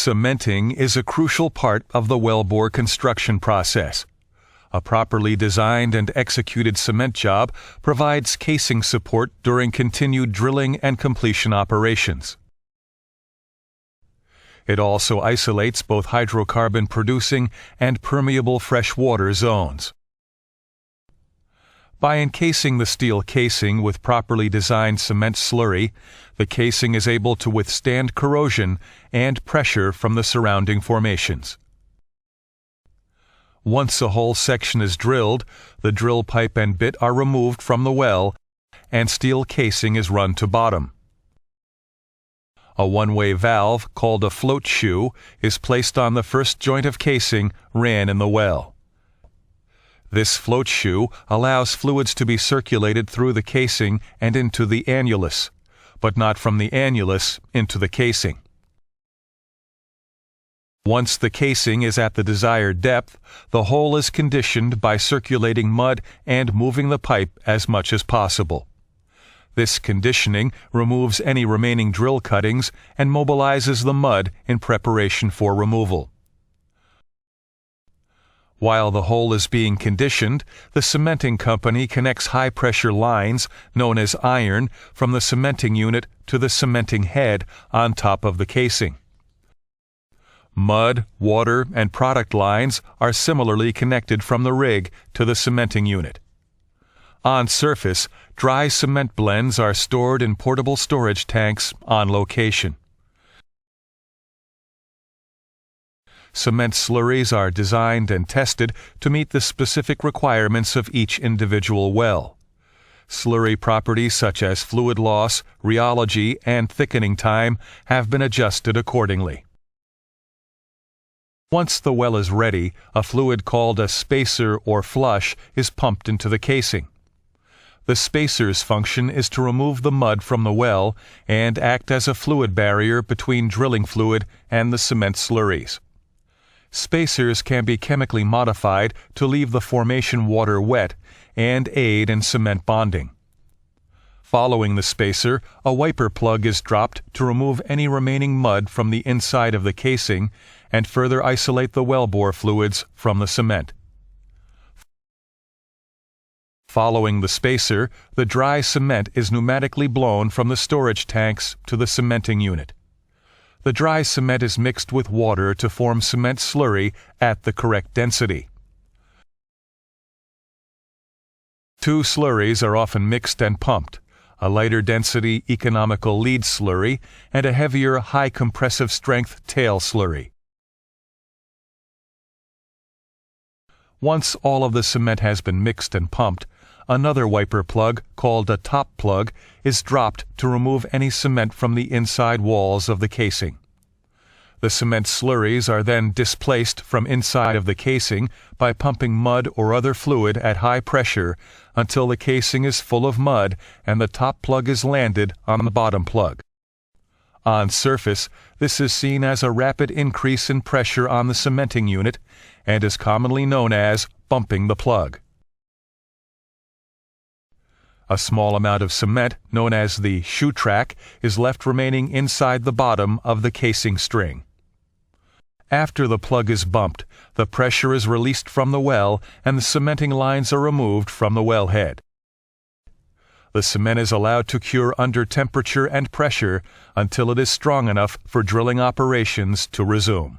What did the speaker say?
Cementing is a crucial part of the wellbore construction process. A properly designed and executed cement job provides casing support during continued drilling and completion operations. It also isolates both hydrocarbon-producing and permeable freshwater zones. By encasing the steel casing with properly designed cement slurry, the casing is able to withstand corrosion and pressure from the surrounding formations. Once a whole section is drilled, the drill pipe and bit are removed from the well, and steel casing is run to bottom. A one-way valve, called a float shoe, is placed on the first joint of casing ran in the well. This float shoe allows fluids to be circulated through the casing and into the annulus, but not from the annulus into the casing. Once the casing is at the desired depth, the hole is conditioned by circulating mud and moving the pipe as much as possible. This conditioning removes any remaining drill cuttings and mobilizes the mud in preparation for removal. While the hole is being conditioned, the cementing company connects high-pressure lines, known as iron, from the cementing unit to the cementing head on top of the casing. Mud, water, and product lines are similarly connected from the rig to the cementing unit. On surface, dry cement blends are stored in portable storage tanks on location. Cement slurries are designed and tested to meet the specific requirements of each individual well. Slurry properties such as fluid loss, rheology, and thickening time have been adjusted accordingly. Once the well is ready, a fluid called a spacer or flush is pumped into the casing. The spacer's function is to remove the mud from the well and act as a fluid barrier between drilling fluid and the cement slurries. Spacers can be chemically modified to leave the formation water wet and aid in cement bonding. Following the spacer, a wiper plug is dropped to remove any remaining mud from the inside of the casing and further isolate the wellbore fluids from the cement. Following the spacer, the dry cement is pneumatically blown from the storage tanks to the cementing unit. The dry cement is mixed with water to form cement slurry at the correct density. Two slurries are often mixed and pumped, a lighter density economical lead slurry and a heavier high compressive strength tail slurry. Once all of the cement has been mixed and pumped, another wiper plug, called a top plug, is dropped to remove any cement from the inside walls of the casing. The cement slurries are then displaced from inside of the casing by pumping mud or other fluid at high pressure until the casing is full of mud and the top plug is landed on the bottom plug. On surface, this is seen as a rapid increase in pressure on the cementing unit and is commonly known as bumping the plug. A small amount of cement, known as the shoe track, is left remaining inside the bottom of the casing string. After the plug is bumped, the pressure is released from the well and the cementing lines are removed from the wellhead. The cement is allowed to cure under temperature and pressure until it is strong enough for drilling operations to resume.